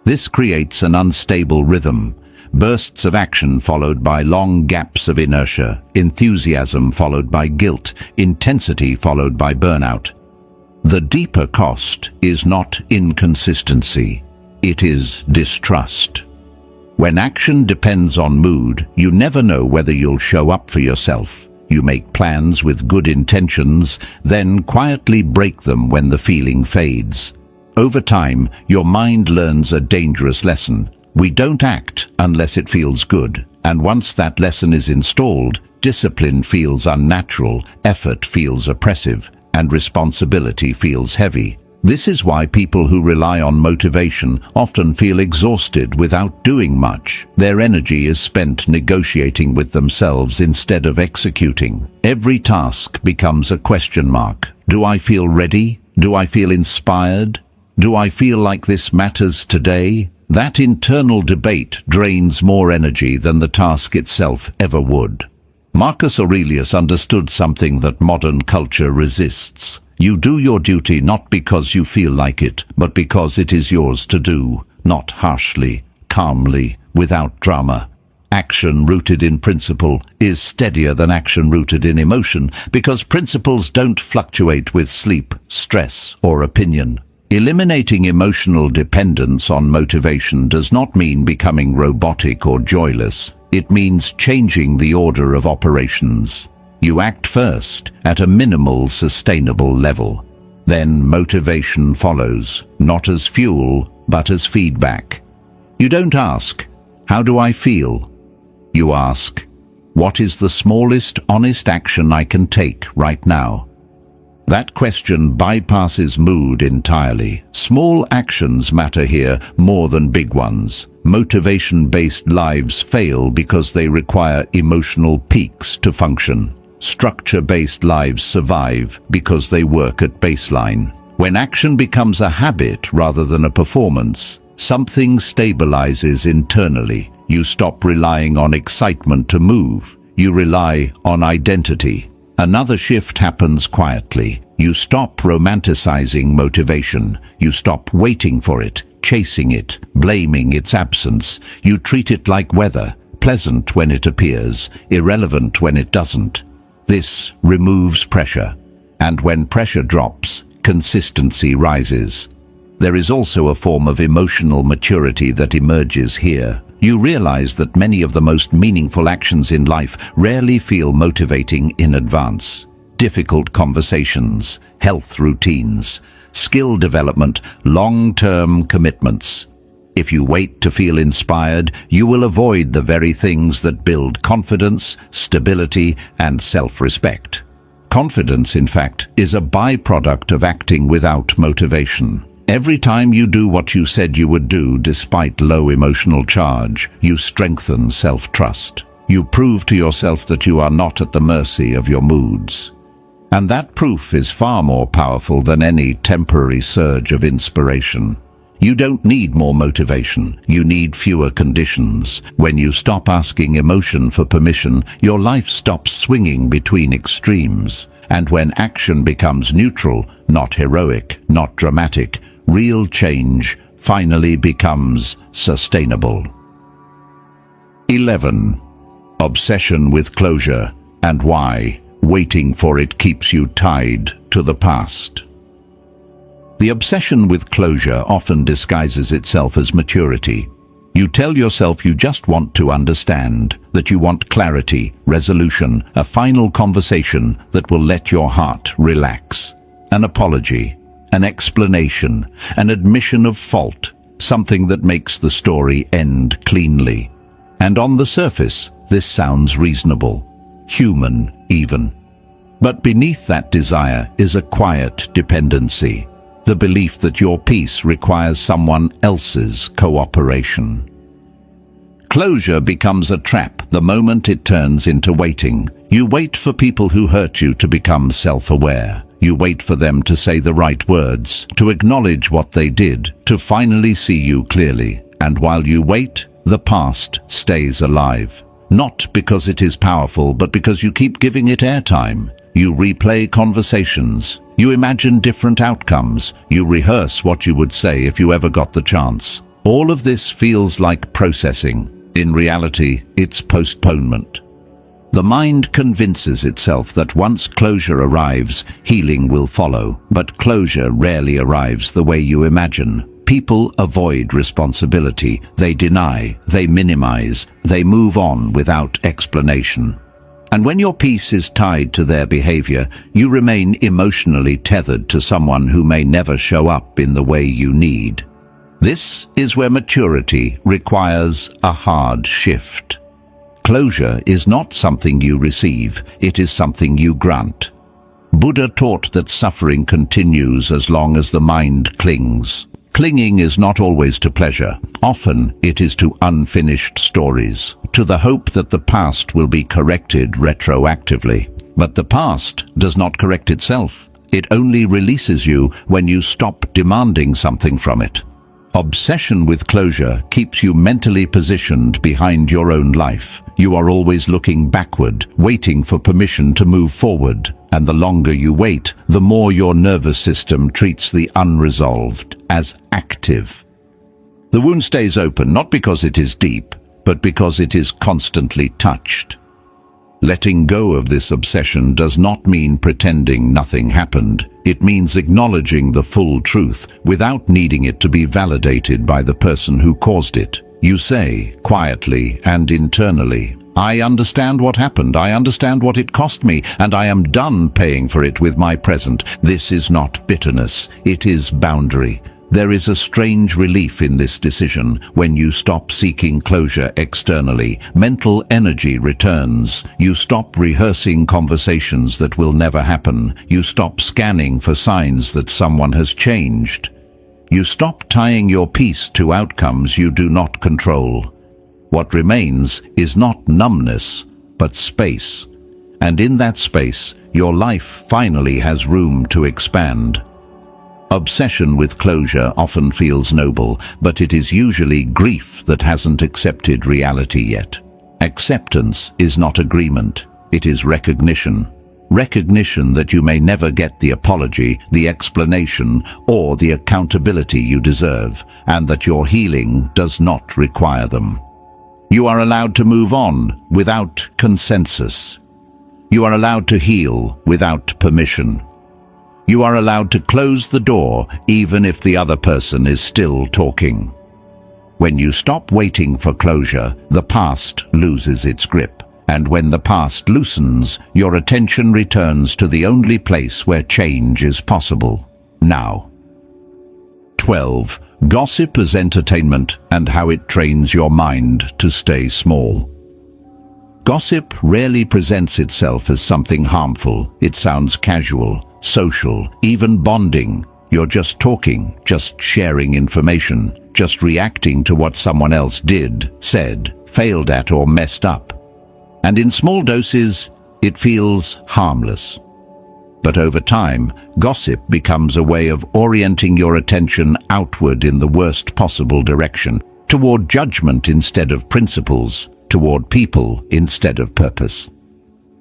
This creates an unstable rhythm. Bursts of action followed by long gaps of inertia, enthusiasm followed by guilt, intensity followed by burnout. The deeper cost is not inconsistency, it is distrust. When action depends on mood, you never know whether you'll show up for yourself. You make plans with good intentions, then quietly break them when the feeling fades. Over time, your mind learns a dangerous lesson. We don't act unless it feels good, and once that lesson is installed, discipline feels unnatural, effort feels oppressive, and responsibility feels heavy. This is why people who rely on motivation often feel exhausted without doing much. Their energy is spent negotiating with themselves instead of executing. Every task becomes a question mark. Do I feel ready? Do I feel inspired? Do I feel like this matters today? That internal debate drains more energy than the task itself ever would. Marcus Aurelius understood something that modern culture resists. You do your duty not because you feel like it, but because it is yours to do, not harshly, calmly, without drama. Action rooted in principle is steadier than action rooted in emotion, because principles don't fluctuate with sleep, stress, or opinion. Eliminating emotional dependence on motivation does not mean becoming robotic or joyless. It means changing the order of operations. You act first at a minimal, sustainable level. Then motivation follows, not as fuel, but as feedback. You don't ask, "How do I feel?" You ask, "What is the smallest, honest action I can take right now?" That question bypasses mood entirely. Small actions matter here more than big ones. Motivation-based lives fail because they require emotional peaks to function. Structure-based lives survive because they work at baseline. When action becomes a habit rather than a performance, something stabilizes internally. You stop relying on excitement to move. You rely on identity. Another shift happens quietly. You stop romanticizing motivation. You stop waiting for it, chasing it, blaming its absence. You treat it like weather, pleasant when it appears, irrelevant when it doesn't. This removes pressure, and when pressure drops, consistency rises. There is also a form of emotional maturity that emerges here. You realize that many of the most meaningful actions in life rarely feel motivating in advance. Difficult conversations, health routines, skill development, long-term commitments. If you wait to feel inspired, you will avoid the very things that build confidence, stability, and self-respect. Confidence, in fact, is a byproduct of acting without motivation. Every time you do what you said you would do despite low emotional charge, you strengthen self-trust. You prove to yourself that you are not at the mercy of your moods. And that proof is far more powerful than any temporary surge of inspiration. You don't need more motivation, you need fewer conditions. When you stop asking emotion for permission, your life stops swinging between extremes. And when action becomes neutral, not heroic, not dramatic, real change finally becomes sustainable. 11. Obsession with closure, and why waiting for it keeps you tied to the past. The obsession with closure often disguises itself as maturity. You tell yourself you just want to understand, that you want clarity, resolution, a final conversation that will let your heart relax. An apology, an explanation, an admission of fault, something that makes the story end cleanly. And on the surface, this sounds reasonable, human even. But beneath that desire is a quiet dependency, the belief that your peace requires someone else's cooperation. Closure becomes a trap the moment it turns into waiting. You wait for people who hurt you to become self-aware. You wait for them to say the right words, to acknowledge what they did, to finally see you clearly. And while you wait, the past stays alive. Not because it is powerful, but because you keep giving it airtime. You replay conversations. You imagine different outcomes. You rehearse what you would say if you ever got the chance. All of this feels like processing. In reality, it's postponement. The mind convinces itself that once closure arrives, healing will follow, but closure rarely arrives the way you imagine. People avoid responsibility, they deny, they minimize, they move on without explanation. And when your peace is tied to their behavior, you remain emotionally tethered to someone who may never show up in the way you need. This is where maturity requires a hard shift. Closure is not something you receive, it is something you grant. Buddha taught that suffering continues as long as the mind clings. Clinging is not always to pleasure. Often it is to unfinished stories, to the hope that the past will be corrected retroactively. But the past does not correct itself. It only releases you when you stop demanding something from it. Obsession with closure keeps you mentally positioned behind your own life. You are always looking backward, waiting for permission to move forward. And the longer you wait, the more your nervous system treats the unresolved as active. The wound stays open not because it is deep, but because it is constantly touched. Letting go of this obsession does not mean pretending nothing happened. It means acknowledging the full truth without needing it to be validated by the person who caused it. You say, quietly and internally, I understand what happened, I understand what it cost me, and I am done paying for it with my present. This is not bitterness, it is boundary. There is a strange relief in this decision. When you stop seeking closure externally, mental energy returns. You stop rehearsing conversations that will never happen. You stop scanning for signs that someone has changed. You stop tying your peace to outcomes you do not control. What remains is not numbness, but space. And in that space, your life finally has room to expand. Obsession with closure often feels noble, but it is usually grief that hasn't accepted reality yet. Acceptance is not agreement, it is recognition. Recognition that you may never get the apology, the explanation, or the accountability you deserve, and that your healing does not require them. You are allowed to move on without consensus. You are allowed to heal without permission. You are allowed to close the door even if the other person is still talking. When you stop waiting for closure, the past loses its grip. And when the past loosens, your attention returns to the only place where change is possible: now. 12. Gossip as entertainment and how it trains your mind to stay small. Gossip rarely presents itself as something harmful. It sounds casual, social, even bonding. You're just talking, just sharing information, just reacting to what someone else did, said, failed at, or messed up. And in small doses, it feels harmless. But over time, gossip becomes a way of orienting your attention outward in the worst possible direction, toward judgment instead of principles, toward people instead of purpose.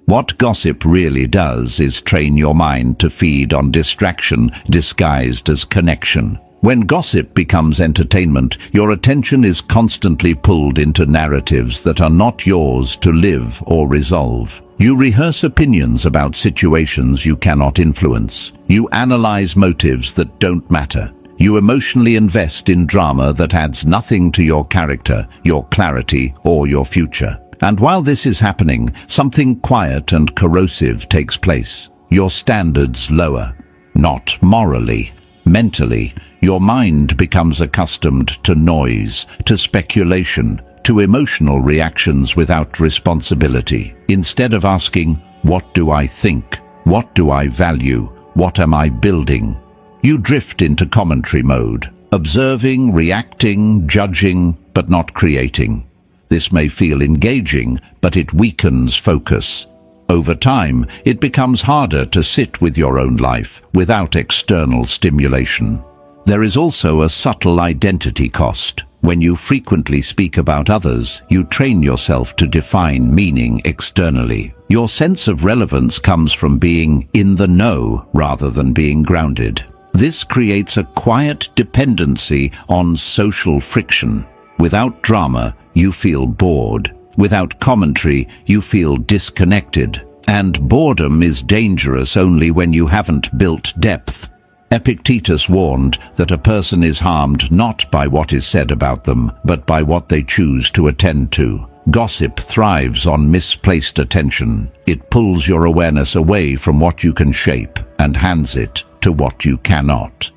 What gossip really does is train your mind to feed on distraction disguised as connection. When gossip becomes entertainment, your attention is constantly pulled into narratives that are not yours to live or resolve. You rehearse opinions about situations you cannot influence. You analyze motives that don't matter. You emotionally invest in drama that adds nothing to your character, your clarity, or your future. And while this is happening, something quiet and corrosive takes place. Your standards lower. Not morally, mentally. Your mind becomes accustomed to noise, to speculation, to emotional reactions without responsibility. Instead of asking, what do I think? What do I value? What am I building? You drift into commentary mode, observing, reacting, judging, but not creating. This may feel engaging, but it weakens focus. Over time, it becomes harder to sit with your own life without external stimulation. There is also a subtle identity cost. When you frequently speak about others, you train yourself to define meaning externally. Your sense of relevance comes from being in the know rather than being grounded. This creates a quiet dependency on social friction. Without drama, you feel bored. Without commentary, you feel disconnected. And boredom is dangerous only when you haven't built depth. Epictetus warned that a person is harmed not by what is said about them, but by what they choose to attend to. Gossip thrives on misplaced attention. It pulls your awareness away from what you can shape and hands it to what you cannot.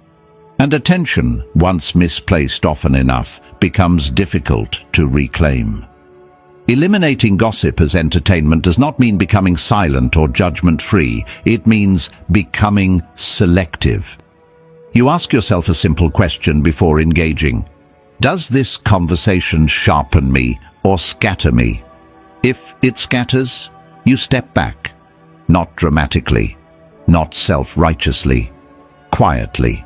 And attention, once misplaced often enough, becomes difficult to reclaim. Eliminating gossip as entertainment does not mean becoming silent or judgment-free. It means becoming selective. You ask yourself a simple question before engaging. Does this conversation sharpen me or scatter me? If it scatters, you step back. Not dramatically, not self-righteously, quietly.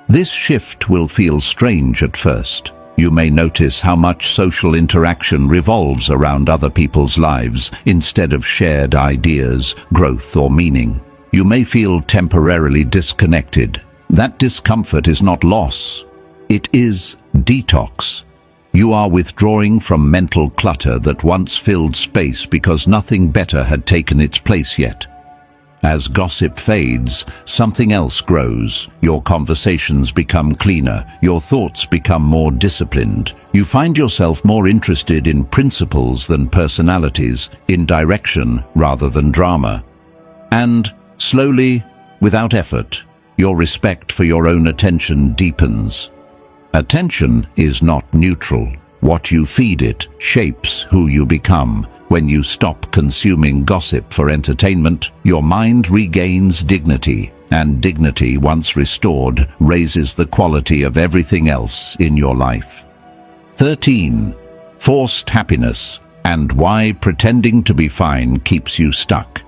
This shift will feel strange at first. You may notice how much social interaction revolves around other people's lives instead of shared ideas, growth, or meaning. You may feel temporarily disconnected. That discomfort is not loss. It is detox. You are withdrawing from mental clutter that once filled space because nothing better had taken its place yet. As gossip fades, something else grows. Your conversations become cleaner. Your thoughts become more disciplined. You find yourself more interested in principles than personalities, in direction rather than drama. And, slowly, without effort, your respect for your own attention deepens. Attention is not neutral. What you feed it shapes who you become. When you stop consuming gossip for entertainment, your mind regains dignity, and dignity, once restored, raises the quality of everything else in your life. 13. Forced happiness, and why pretending to be fine keeps you stuck.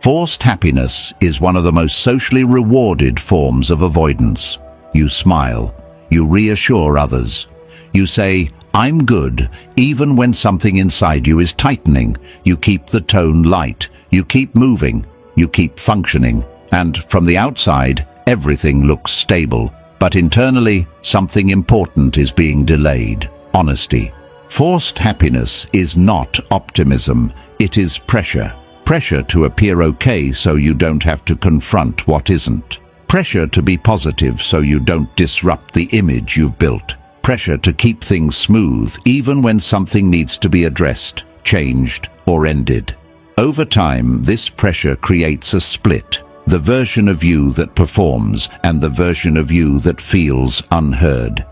Forced happiness is one of the most socially rewarded forms of avoidance. You smile. You reassure others. You say, "I'm good," even when something inside you is tightening. You keep the tone light. You keep moving. You keep functioning. And from the outside, everything looks stable. But internally, something important is being delayed. Honesty. Forced happiness is not optimism. It is pressure. Pressure to appear okay so you don't have to confront what isn't. Pressure to be positive so you don't disrupt the image you've built. Pressure to keep things smooth even when something needs to be addressed, changed, or ended. Over time, this pressure creates a split. The version of you that performs and the version of you that feels unheard.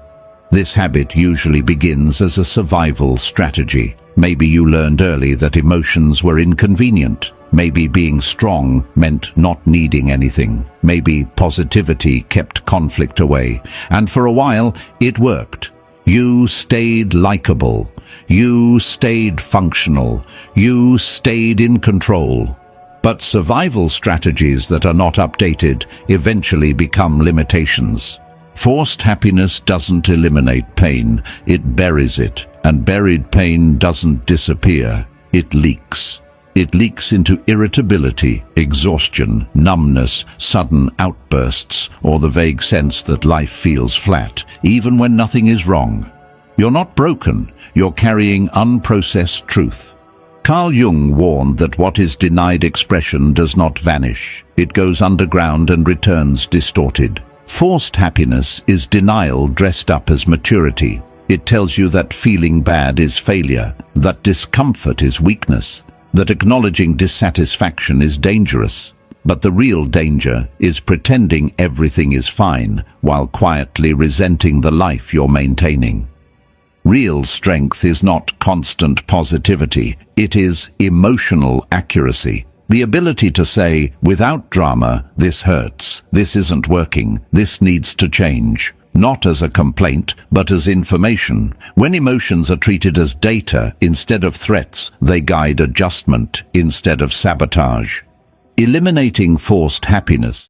This habit usually begins as a survival strategy. Maybe you learned early that emotions were inconvenient. Maybe being strong meant not needing anything. Maybe positivity kept conflict away. And for a while, it worked. You stayed likable. You stayed functional. You stayed in control. But survival strategies that are not updated eventually become limitations. Forced happiness doesn't eliminate pain. It buries it. And buried pain doesn't disappear. It leaks. It leaks into irritability, exhaustion, numbness, sudden outbursts, or the vague sense that life feels flat, even when nothing is wrong. You're not broken, you're carrying unprocessed truth. Carl Jung warned that what is denied expression does not vanish. It goes underground and returns distorted. Forced happiness is denial dressed up as maturity. It tells you that feeling bad is failure, that discomfort is weakness, that acknowledging dissatisfaction is dangerous. But the real danger is pretending everything is fine while quietly resenting the life you're maintaining. Real strength is not constant positivity. It is emotional accuracy. The ability to say, without drama, "This hurts, this isn't working, this needs to change." Not as a complaint, but as information. When emotions are treated as data instead of threats, they guide adjustment instead of sabotage. Eliminating forced happiness